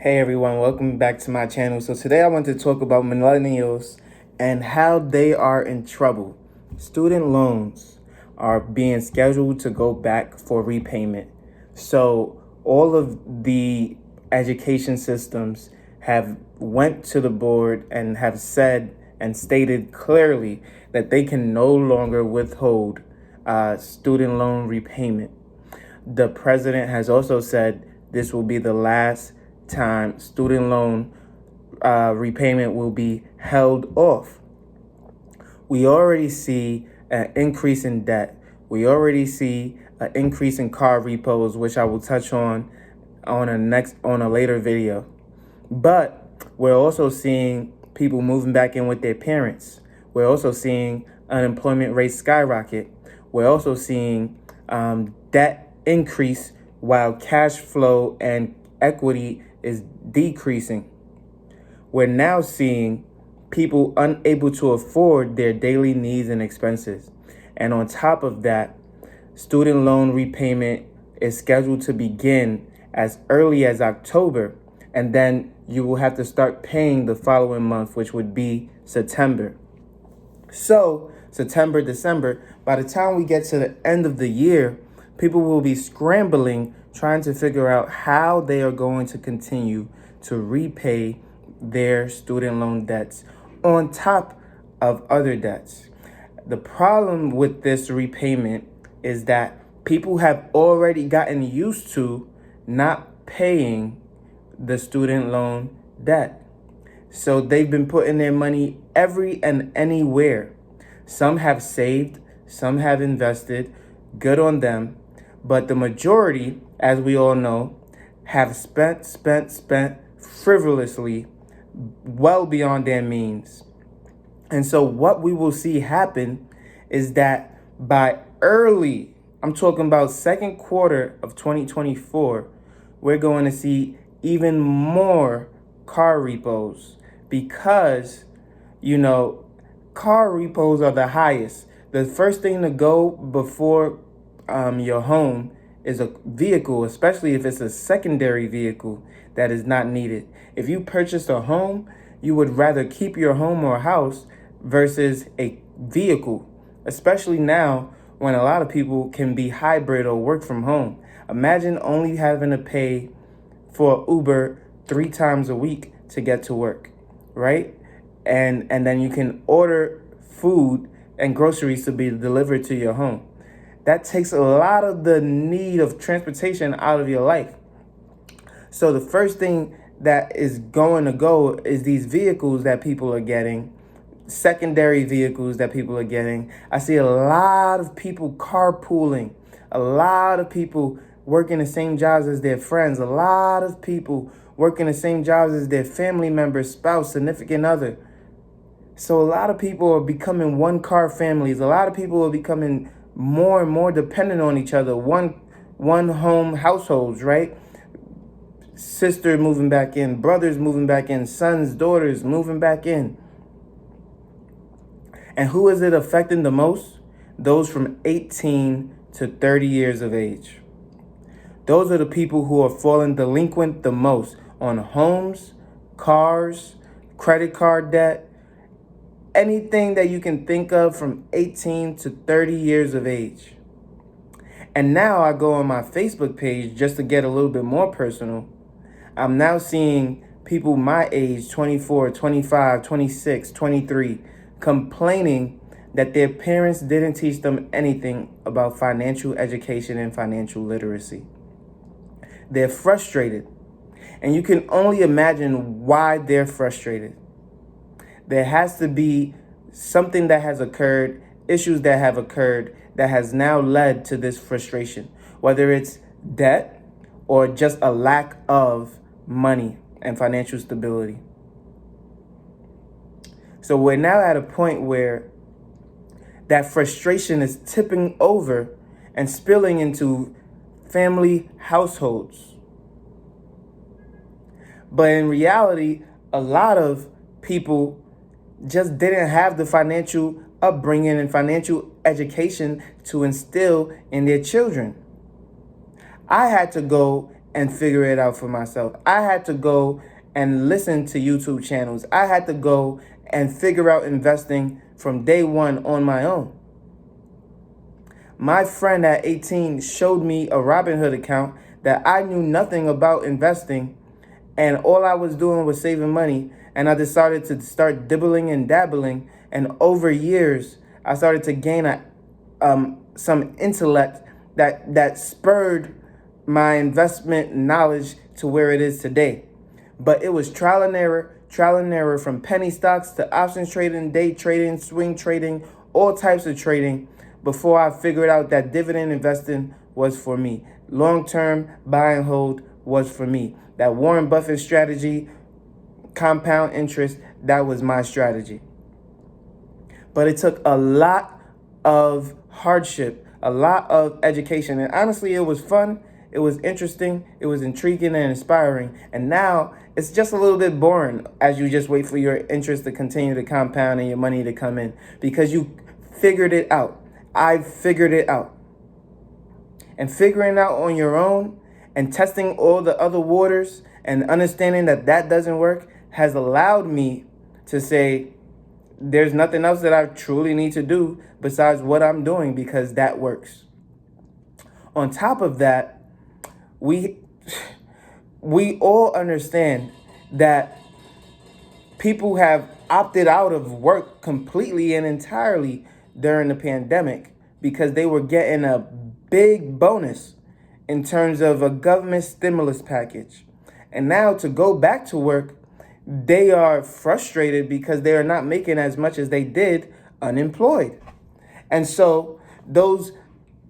Hey everyone, welcome back to my channel. So today I want to talk about millennials and how they are in trouble. Student loans are being scheduled to go back for repayment. So all of the education systems have went to the board and have said and stated clearly that they can no longer withhold student loan repayment. The president has also said this will be the last time student loan repayment will be held off. We already see an increase in debt. We already see an increase in car repos, which I will touch on a later video. But we're also seeing people moving back in with their parents. We're also seeing unemployment rates skyrocket. We're also seeing debt increase while cash flow and equity is decreasing. We're now seeing people unable to afford their daily needs and expenses. And on top of that, student loan repayment is scheduled to begin as early as October, and then you will have to start paying the following month, which would be September. So September, December, by the time we get to the end of the year, people will be scrambling, trying to figure out how they are going to continue to repay their student loan debts on top of other debts. The problem with this repayment is that people have already gotten used to not paying the student loan debt. So they've been putting their money every and anywhere. Some have saved, some have invested, good on them. But the majority, as we all know, have spent frivolously, well beyond their means. And so what we will see happen is that by I'm talking about second quarter of 2024, we're going to see even more car repos because, car repos are the highest. The first thing to go before your home is a vehicle, especially if it's a secondary vehicle that is not needed. If you purchased a home, you would rather keep your home or house versus a vehicle, especially now when a lot of people can be hybrid or work from home. Imagine only having to pay for Uber 3 times a week to get to work, right? And then you can order food and groceries to be delivered to your home. That takes a lot of the need of transportation out of your life. So the first thing that is going to go is these vehicles that people are getting, secondary vehicles that people are getting. I see a lot of people carpooling, a lot of people working the same jobs as their friends, a lot of people working the same jobs as their family member, spouse, significant other. So a lot of people are becoming one-car families. A lot of people are becoming more and more dependent on each other, one home households, right? Sister moving back in, brothers moving back in, sons, daughters moving back in. And who is it affecting the most? Those from 18 to 30 years of age. Those are the people who are falling delinquent the most on homes, cars, credit card debt, anything that you can think of from 18 to 30 years of age. And now I go on my Facebook page just to get a little bit more personal. I'm now seeing people my age, 24, 25, 26, 23, complaining that their parents didn't teach them anything about financial education and financial literacy. They're frustrated. And you can only imagine why they're frustrated. There has to be something that has occurred, issues that have occurred that has now led to this frustration, whether it's debt or just a lack of money and financial stability. So we're now at a point where that frustration is tipping over and spilling into family households. But in reality, a lot of people just didn't have the financial upbringing and financial education to instill in their children. I had to go and figure it out for myself. I had to go and listen to YouTube channels. I had to go and figure out investing from day one on my own. My friend at 18 showed me a Robinhood account that I knew nothing about investing, and all I was doing was saving money. And I decided to start dibbling and dabbling. And over years, I started to gain some intellect that spurred my investment knowledge to where it is today. But it was trial and error from penny stocks to options trading, day trading, swing trading, all types of trading before I figured out that dividend investing was for me. Long-term buy and hold was for me. That Warren Buffett strategy, compound interest, that was my strategy. But it took a lot of hardship, a lot of education. And honestly, it was fun. It was interesting. It was intriguing and inspiring. And now it's just a little bit boring as you just wait for your interest to continue to compound and your money to come in because you figured it out. I figured it out. And figuring out on your own and testing all the other waters and understanding that doesn't work has allowed me to say, there's nothing else that I truly need to do besides what I'm doing because that works. On top of that, we all understand that people have opted out of work completely and entirely during the pandemic because they were getting a big bonus in terms of a government stimulus package. And now to go back to work, they are frustrated because they are not making as much as they did unemployed. And so those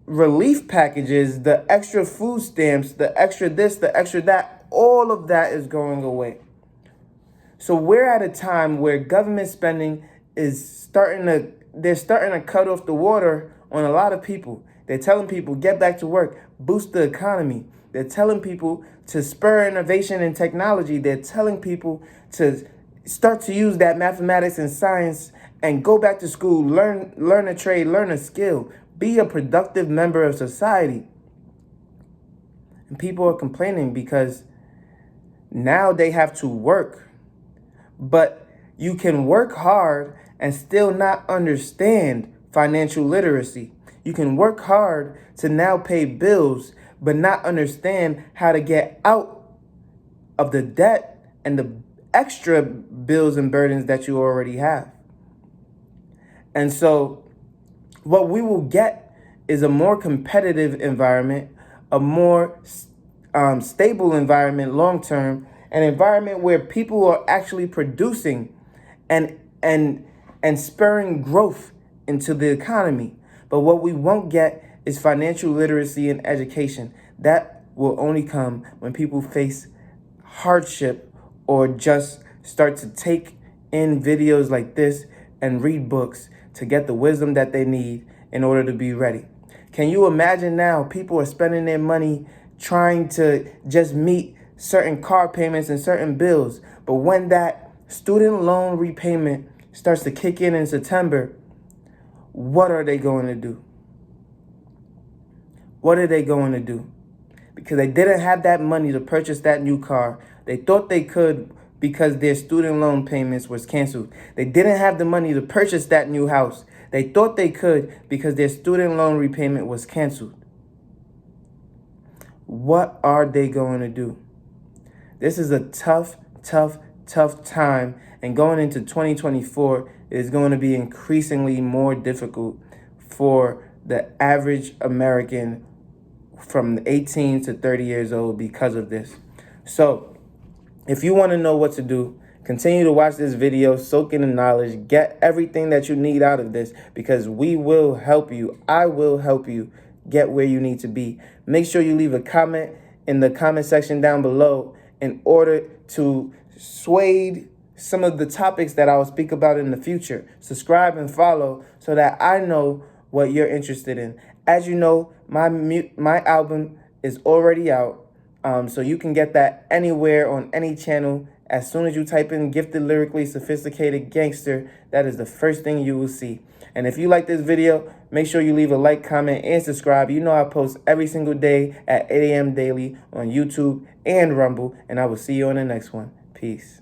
relief packages, the extra food stamps, the extra this, the extra that, all of that is going away. So we're at a time where government spending is they're starting to cut off the water on a lot of people. They're telling people, get back to work, boost the economy. They're telling people to spur innovation and technology. They're telling people to start to use that mathematics and science and go back to school, learn a trade, learn a skill, be a productive member of society. And people are complaining because now they have to work. But you can work hard and still not understand financial literacy. You can work hard to now pay bills, but not understand how to get out of the debt and the extra bills and burdens that you already have. And so what we will get is a more competitive environment, a more stable environment long-term, an environment where people are actually producing and spurring growth into the economy. But what we won't get is financial literacy and education. That will only come when people face hardship or just start to take in videos like this and read books to get the wisdom that they need in order to be ready. Can you imagine now people are spending their money trying to just meet certain car payments and certain bills, but when that student loan repayment starts to kick in September, what are they going to do? What are they going to do? Because they didn't have that money to purchase that new car. They thought they could because their student loan payments was canceled. They didn't have the money to purchase that new house. They thought they could because their student loan repayment was canceled. What are they going to do? This is a tough time. And going into 2024 is going to be increasingly more difficult for the average American from 18 to 30 years old because of this. So if you want to know what to do, continue to watch this video, soak in the knowledge, get everything that you need out of this because we will help you. I will help you get where you need to be. Make sure you leave a comment in the comment section down below in order to sway some of the topics that I will speak about in the future. Subscribe and follow so that I know what you're interested in. As you know, my album is already out, so you can get that anywhere on any channel As soon as you type in gifted lyrically sophisticated gangster, that is the first thing you will see. And if you like this video, make sure you leave a like, comment, and subscribe. You know I post every single day at 8 a.m. daily on YouTube and Rumble. And I will see you on the next one. Peace.